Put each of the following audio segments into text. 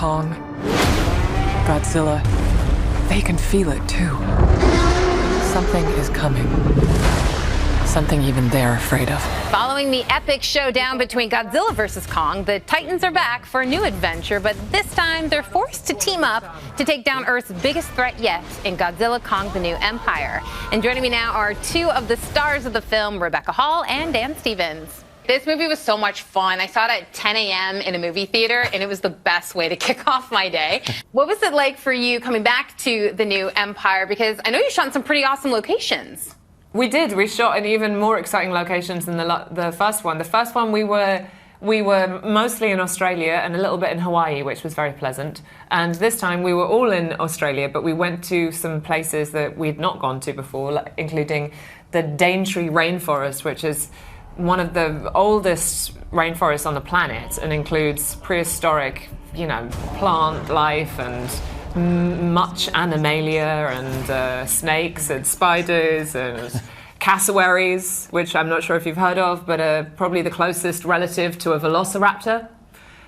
Kong, Godzilla, they can feel it too. Something is coming. Something even they're afraid of. Following the epic showdown between Godzilla vs. Kong, the Titans are back for a new adventure, but this time they're forced to team up to take down Earth's biggest threat yet in Godzilla Kong: The New Empire. And joining me now are two of the stars of the film, Rebecca Hall and Dan Stevens. This movie was so much fun. I saw it at 10 a.m. in a movie theater, and it was the best way to kick off my day. What was it like for you coming back to The New Empire? Because I know you shot in some pretty awesome locations. We did. We shot in even more exciting locations than the first one. The first one we were mostly in Australia and a little bit in Hawaii, which was very pleasant. And this time we were all in Australia, but we went to some places that we'd not gone to before, including the Daintree rainforest, which is one of the oldest rainforests on the planet and includes prehistoric, plant life and much animalia and snakes and spiders and cassowaries, which I'm not sure if you've heard of, but are probably the closest relative to a velociraptor.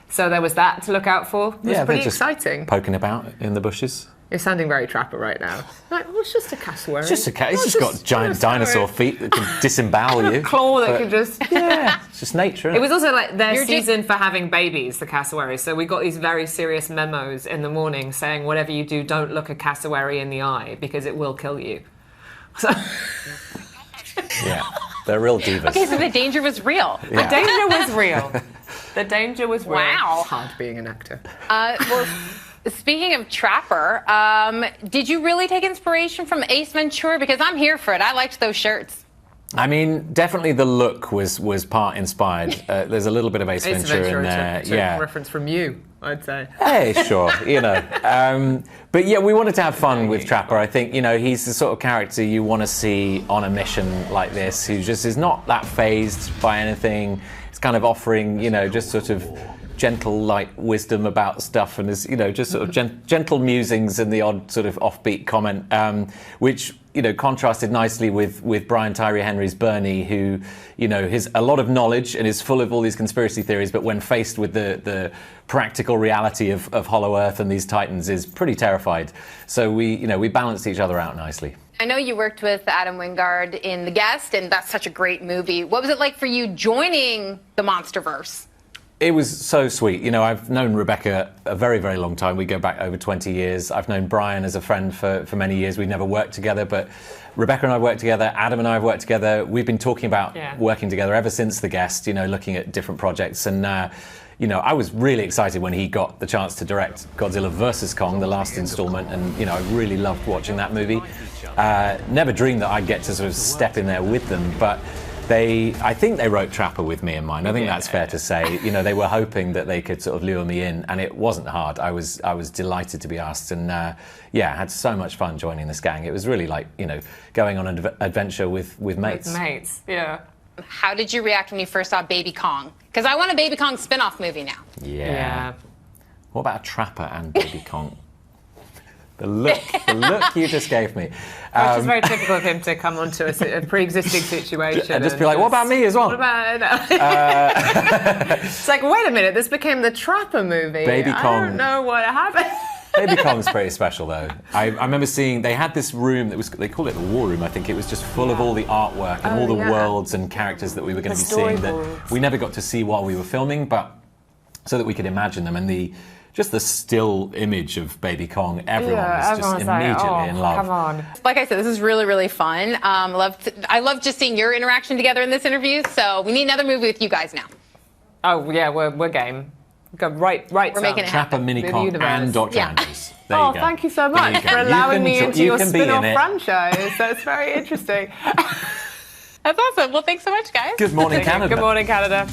So there was that to look out for. It was pretty exciting. Poking about in the bushes. You're sounding very Trapper right now. Like, well, it's just a cassowary. It's just a cat. It's just got giant dinosaur feet that can disembowel you. A claw that can just... Yeah, it's just nature, isn't it? It was also like their season for having babies, the cassowary. So we got these very serious memos in the morning saying, whatever you do, don't look a cassowary in the eye because it will kill you. So... Yeah, they're real divas. Okay, so the danger was real. Yeah. The danger was real. The danger was real. Wow. It's hard being an actor. Well, speaking of Trapper, did you really take inspiration from Ace Ventura? Because I'm here for it. I liked those shirts. I mean, definitely the look was part inspired. There's a little bit of Ace Ventura in there. Took reference from you, I'd say. Hey, sure, But yeah, we wanted to have fun with Trapper. I think, he's the sort of character you want to see on a mission like this, who just is not that fazed by anything. It's kind of offering, just sort of gentle, light wisdom about stuff, and is, just sort of gentle musings and the odd sort of offbeat comment, which, contrasted nicely with Brian Tyree Henry's Bernie, who, has a lot of knowledge and is full of all these conspiracy theories, but when faced with the practical reality of Hollow Earth and these Titans, is pretty terrified. So we balanced each other out nicely. I know you worked with Adam Wingard in The Guest, and that's such a great movie. What was it like for you joining the monsterverse? It was so sweet. I've known Rebecca a very, very long time. We go back over 20 years. I've known Brian as a friend for many years. We've never worked together, but Rebecca and I worked together. Adam and I have worked together. We've been talking about working together ever since The Guest, looking at different projects. And, I was really excited when he got the chance to direct Godzilla vs. Kong, the last installment. And, I really loved watching that movie. Never dreamed that I'd get to sort of step in there with them, but I think they wrote Trapper with me in mind. I think that's fair to say. They were hoping that they could sort of lure me in, and it wasn't hard. I was delighted to be asked, and I had so much fun joining this gang. It was really like, going on an adventure with mates. With mates, yeah. How did you react when you first saw Baby Kong? Because I want a Baby Kong spin-off movie now. Yeah. What about a Trapper and Baby Kong? The look you just gave me. Which is very typical of him to come onto a pre-existing situation. And just be like, what about me as well? What about... It's like, wait a minute, this became the Trapper movie. Baby Kong. I don't know what happened. Baby Kong's pretty special, though. I remember seeing, they had this room that was, they called it the War Room, I think. It was just full of all the artwork and all the worlds and characters that we were going to be seeing that we never got to see while we were filming, but so that we could imagine them. And just the still image of Baby Kong, everyone was just immediately in love. Come on. Like I said, this is really, really fun. I love just seeing your interaction together in this interview, so we need another movie with you guys now. Oh, yeah, we're game. Go right. We're making it happen. Trapper, Mini Kong, and Dr. Andrews. There you go. Thank you so much for allowing me into your spin-off franchise. That's very interesting. That's awesome. Well, thanks so much, guys. Good morning, Canada. Good morning, Canada.